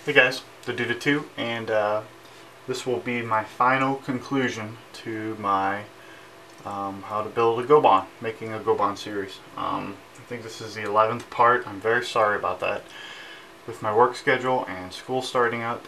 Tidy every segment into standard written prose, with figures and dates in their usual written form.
Hey guys, the Duda 2, and this will be my final conclusion to my how to build a goban, making a goban series. I think this is the 11th part. I'm very sorry about that. With my work schedule and school starting up,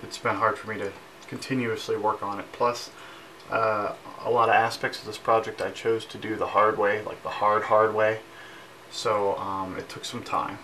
it's been hard for me to continuously work on it. Plus, a lot of aspects of this project I chose to do the hard way, like the hard way. So it took some time.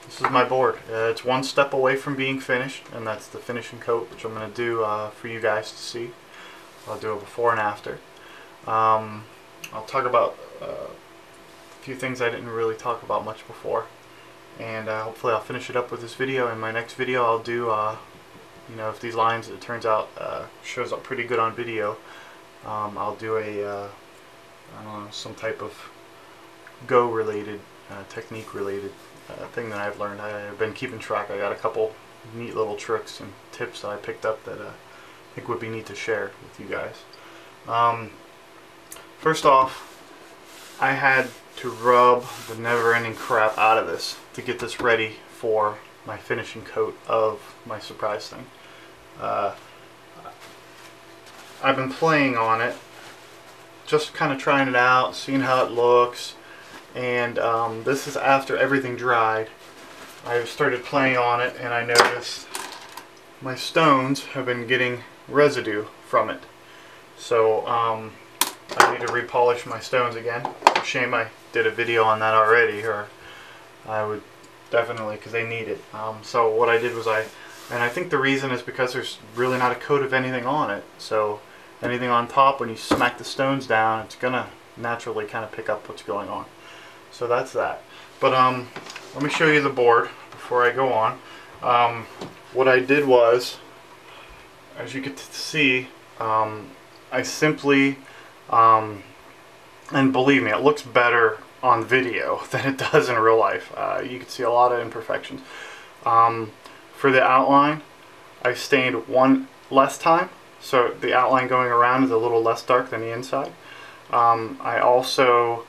This is my board. It's one step away from being finished, and that's the finishing coat, which I'm going to do for you guys to see. I'll do a before and after. I'll talk about a few things I didn't really talk about much before, and hopefully I'll finish it up with this video. In my next video I'll do, you know, if these lines, it turns out, shows up pretty good on video, I'll do a, I don't know, some type of go related, technique related thing that I've learned. I've been keeping track. I got a couple neat little tricks and tips that I picked up that I think would be neat to share with you guys. First off, I had to rub the never-ending crap out of this to get this ready for my finishing coat of my surprise thing. I've been playing on it, just kind of trying it out, seeing how it looks. And this is after everything dried. I started playing on it and I noticed my stones have been getting residue from it. So I need to repolish my stones again. Shame I did a video on that already, or I would definitely, because they need it. So what I did was and I think the reason is because there's really not a coat of anything on it. So anything on top, when you smack the stones down, it's gonna naturally kind of pick up what's going on. So that's that. But let me show you the board before I go on. What I did was, as you get to see, I simply, and believe me, it looks better on video than it does in real life. You can see a lot of imperfections. For the outline, I stained one less time, so the outline going around is a little less dark than the inside. I also,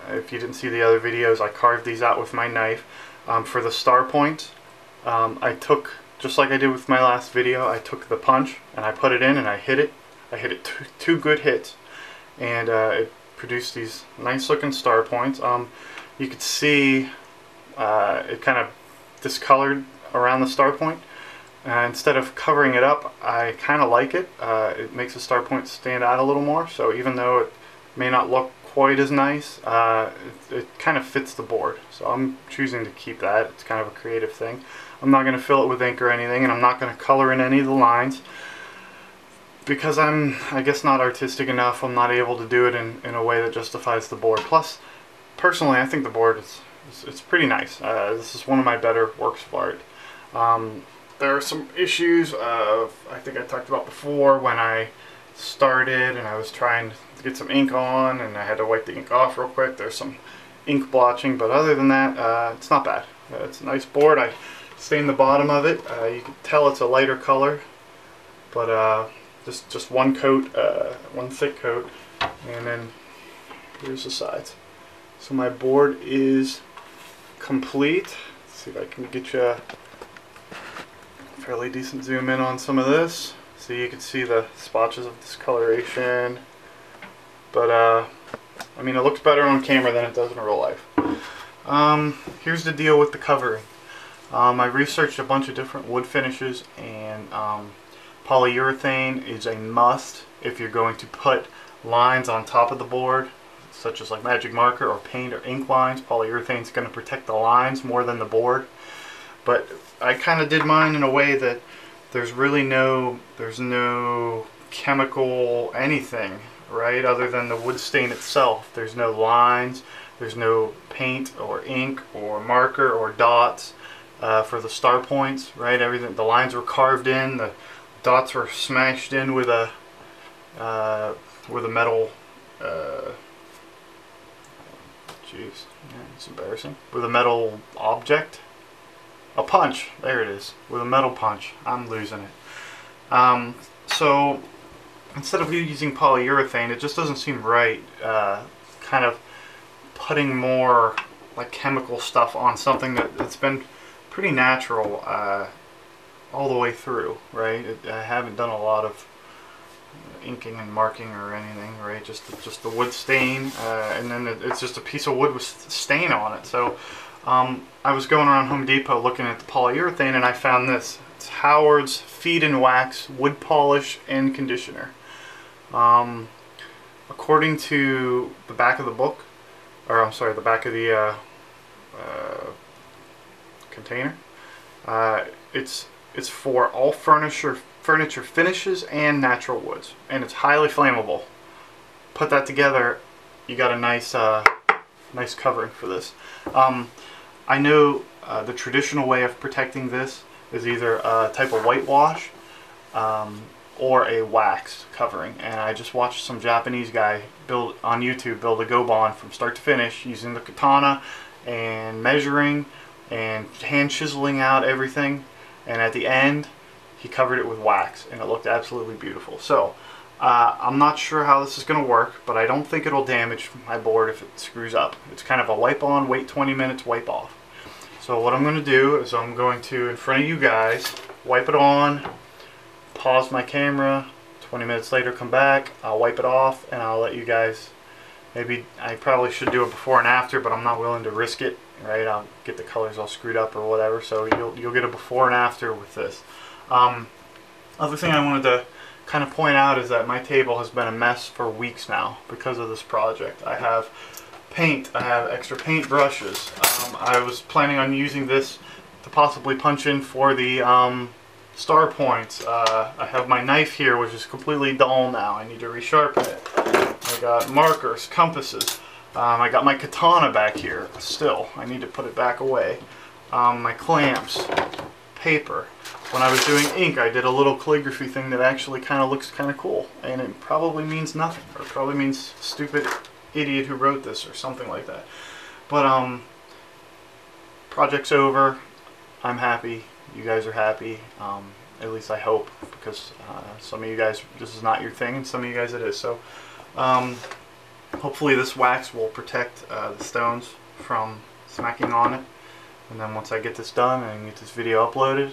if you didn't see the other videos, I carved these out with my knife. For the star points, I took, just like I did with my last video, I took the punch and I put it in and I hit it. I hit it two good hits, and it produced these nice looking star points. You could see it kind of discolored around the star point. Instead of covering it up, I kind of like it. It makes the star point stand out a little more, so even though it may not look quite as nice, it kind of fits the board. So I'm choosing to keep that. It's kind of a creative thing. I'm not going to fill it with ink or anything, and I'm not going to color in any of the lines because I'm, I guess, not artistic enough. I'm not able to do it in a way that justifies the board. Plus, personally, I think the board it's pretty nice. This is one of my better works of art. There are some issues I think I talked about before when I started and I was trying to get some ink on and I had to wipe the ink off real quick. There's some ink blotching, but other than that, it's not bad. It's a nice board. I stained the bottom of it. You can tell it's a lighter color, but just one coat, one thick coat, and then here's the sides. So my board is complete. Let's see if I can get you a fairly decent zoom in on some of this. So you can see the splotches of discoloration, but I mean, it looks better on camera than it does in real life. Here's the deal with the covering. I researched a bunch of different wood finishes, and polyurethane is a must if you're going to put lines on top of the board, such as like magic marker or paint or ink lines. Polyurethane is going to protect the lines more than the board. But I kind of did mine in a way that there's no chemical anything, right, other than the wood stain itself. There's no lines, there's no paint or ink or marker or dots for the star points, right? Everything, the lines were carved in, the dots were smashed in with a metal, jeez, yeah, it's embarrassing, with a metal object. A punch, there it is, with a metal punch. I'm losing it. So instead of using polyurethane, it just doesn't seem right, kind of putting more like chemical stuff on something that's been pretty natural all the way through, right? I haven't done a lot of inking and marking or anything, right? Just the wood stain, and then it's just a piece of wood with stain on it. So I was going around Home Depot looking at the polyurethane, and I found this. It's Howard's Feed and Wax Wood Polish and Conditioner. According to the back of the book, or I'm sorry, the back of the container, it's for all furniture finishes and natural woods, and it's highly flammable. Put that together, you got a nice nice covering for this. I know the traditional way of protecting this is either a type of whitewash or a wax covering, and I just watched some Japanese guy build on YouTube build a goban from start to finish using the katana and measuring and hand chiseling out everything, and at the end he covered it with wax, and it looked absolutely beautiful. So I'm not sure how this is going to work, but I don't think it'll damage my board if it screws up. It's kind of a wipe on, wait 20 minutes, wipe off. So what I'm going to do is I'm going to, in front of you guys, wipe it on, pause my camera, 20 minutes later come back, I'll wipe it off, and I'll let you guys, maybe I probably should do it before and after, but I'm not willing to risk it, right? I'll get the colors all screwed up or whatever, so you'll get a before and after with this. Other thing I wanted to kind of point out is that my table has been a mess for weeks now because of this project. I have paint, I have extra paint brushes. I was planning on using this to possibly punch in for the star points. I have my knife here, which is completely dull now. I need to resharpen it. I got markers, compasses. I got my katana back here still. I need to put it back away. My clamps, paper. When I was doing ink, I did a little calligraphy thing that actually kind of looks kind of cool, and it probably means nothing, or probably means stupid idiot who wrote this or something like that. But project's over. I'm happy. You guys are happy. At least I hope, because some of you guys, this is not your thing, and some of you guys it is. So hopefully this wax will protect the stones from smacking on it. And then once I get this done and get this video uploaded,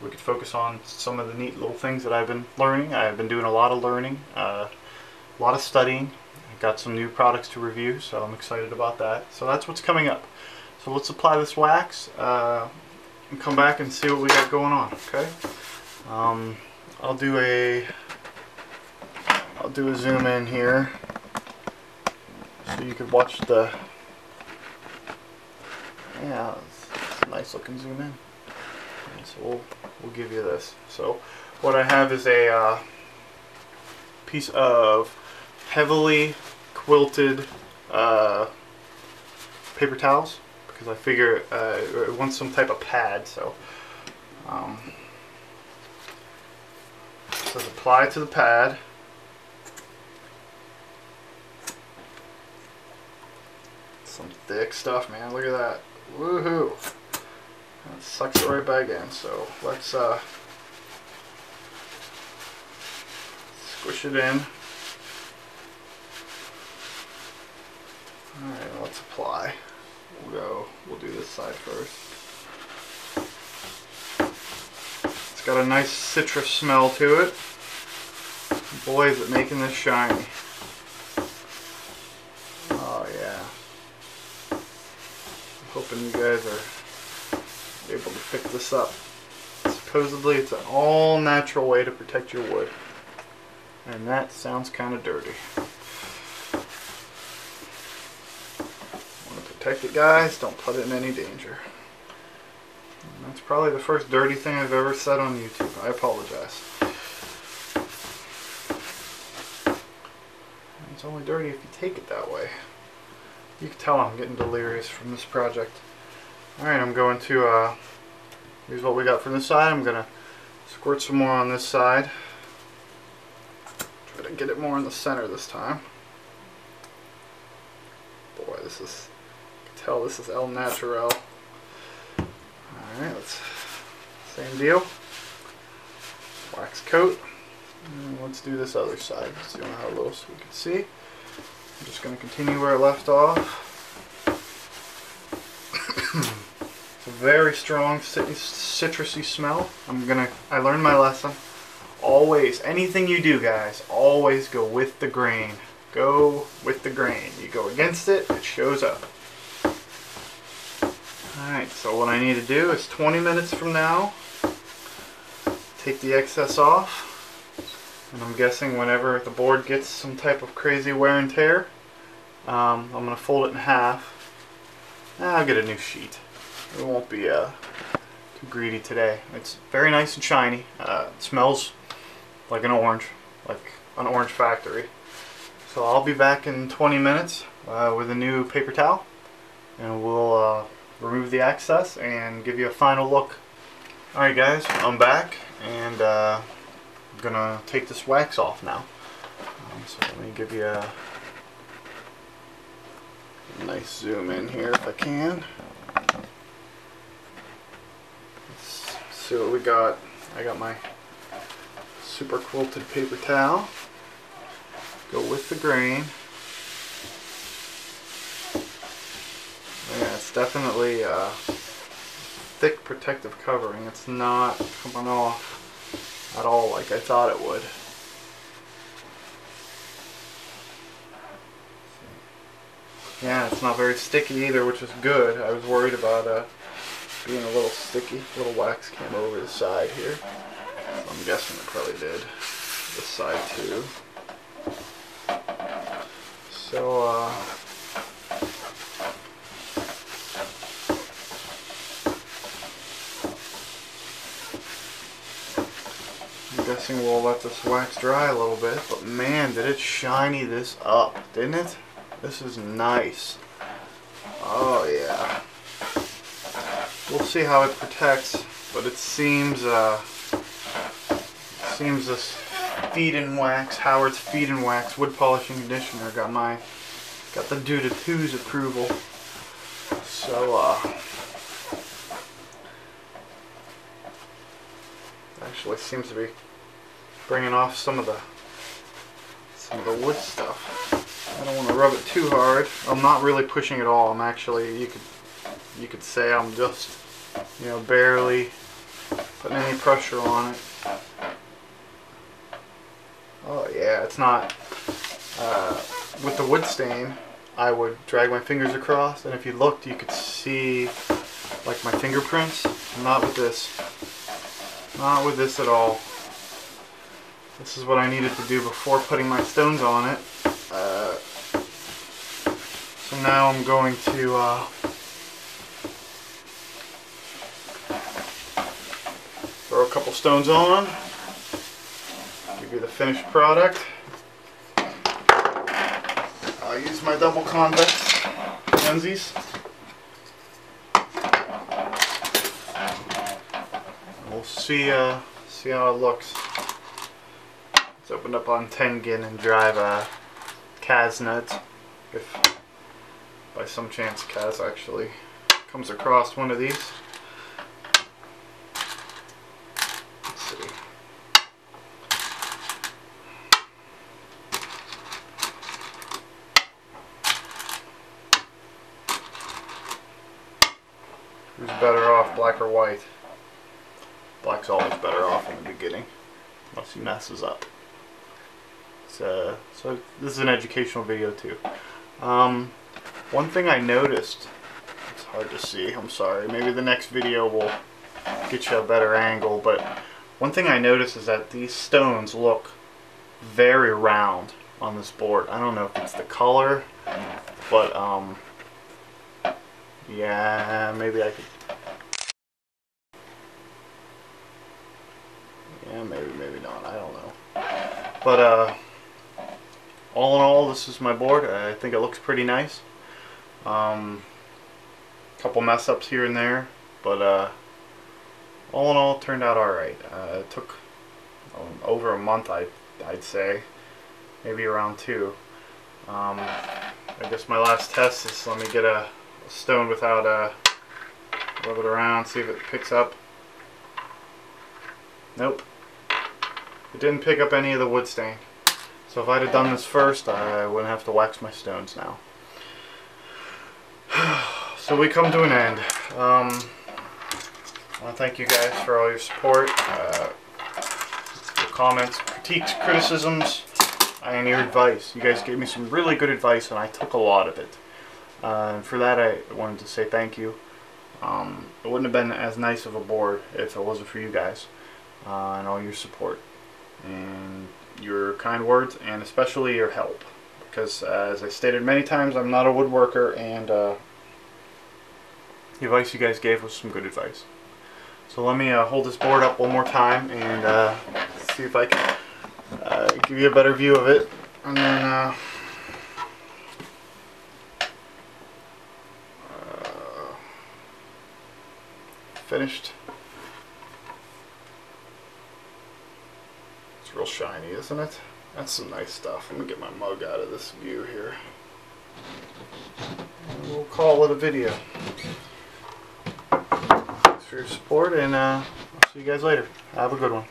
we could focus on some of the neat little things that I've been learning. I've been doing a lot of learning, a lot of studying. I've got some new products to review, so I'm excited about that. So that's what's coming up. So let's apply this wax and come back and see what we got going on. Okay. I'll do a zoom in here so you could watch the. Yeah, it's a nice looking zoom in. So we'll give you this. So what I have is a piece of heavily quilted paper towels, because I figure it wants some type of pad. So says apply to the pad. Some thick stuff, man. Look at that. Woohoo! That sucks it right back in. So let's squish it in. Alright, let's apply. We'll do this side first. It's got a nice citrus smell to it. Boy, is it making this shiny. Oh yeah. I'm hoping you guys are able to pick this up. Supposedly it's an all natural way to protect your wood. And that sounds kind of dirty. Want to protect it, guys? Don't put it in any danger. And that's probably the first dirty thing I've ever said on YouTube. I apologize. It's only dirty if you take it that way. You can tell I'm getting delirious from this project. Alright, I'm going to, here's what we got from this side. I'm going to squirt some more on this side. Try to get it more in the center this time. Boy, this is, you can tell this is El Natural. Alright, same deal. Wax coat. And let's do this other side. Let's zoom out a little so we can see. I'm just going to continue where I left off. It's a very strong citrusy smell. I learned my lesson. Always, anything you do, guys, always go with the grain. Go with the grain. You go against it, it shows up. Alright, so what I need to do is 20 minutes from now, take the excess off. And I'm guessing whenever the board gets some type of crazy wear and tear, I'm going to fold it in half. I'll get a new sheet. It won't be too greedy today. It's very nice and shiny. It smells like an orange factory. So I'll be back in 20 minutes with a new paper towel, and we'll remove the excess and give you a final look. Alright guys, I'm back, and I'm gonna take this wax off now. So let me give you a nice zoom in here if I can. Let's see what we got. I got my super quilted paper towel. Go with the grain. Yeah, it's definitely a thick protective covering. It's not coming off at all like I thought it would. Yeah, it's not very sticky either, which is good. I was worried about being a little sticky. A little wax came over the side here. I'm guessing it probably did this side too. So I'm guessing we'll let this wax dry a little bit, but man, did it shiny this up, didn't it? This is nice. Oh yeah. We'll see how it protects, but it seems this Feed and Wax, Howard's Feed and Wax wood polishing conditioner got the due to two's approval. So actually seems to be bringing off some of the wood stuff. I don't want to rub it too hard. I'm not really pushing at all. I'm actually, you could say I'm just, barely putting any pressure on it. Oh yeah, it's not, with the wood stain, I would drag my fingers across, and if you looked, you could see like my fingerprints. Not with this. Not with this at all. This is what I needed to do before putting my stones on it. So now I'm going to throw a couple stones on, give you the finished product. I'll use my double convex lenses. We'll see how it looks. Let's open up on 10 gin and drive Kaz nuts. If by some chance Kaz actually comes across one of these. Let's see. Who's better off, black or white? Black's always better off in the beginning, unless he messes up. So this is an educational video too. One thing I noticed, it's hard to see, I'm sorry, maybe the next video will get you a better angle, but one thing I noticed is that these stones look very round on this board. I don't know if it's the color, but yeah, maybe I could, yeah, maybe not, I don't know. But all in all, this is my board. I think it looks pretty nice. Couple mess ups here and there, but all in all, it turned out alright. It took over a month, I'd say, maybe around 2. I guess my last test is let me get a stone without rub it around, see if it picks up. Nope, it didn't pick up any of the wood stain. So if I'd have done this first, I wouldn't have to wax my stones now. So we come to an end. I want to thank you guys for all your support, your comments, critiques, criticisms, and your advice. You guys gave me some really good advice, and I took a lot of it. And for that, I wanted to say thank you. It wouldn't have been as nice of a board if it wasn't for you guys and all your support and your kind words, and especially your help. Because as I stated many times, I'm not a woodworker, and the advice you guys gave was some good advice. So let me hold this board up one more time and see if I can give you a better view of it, and then finished. It's real shiny, isn't it? That's some nice stuff. Let me get my mug out of this view here. And we'll call it a video. Thanks for your support, and I'll see you guys later. Have a good one.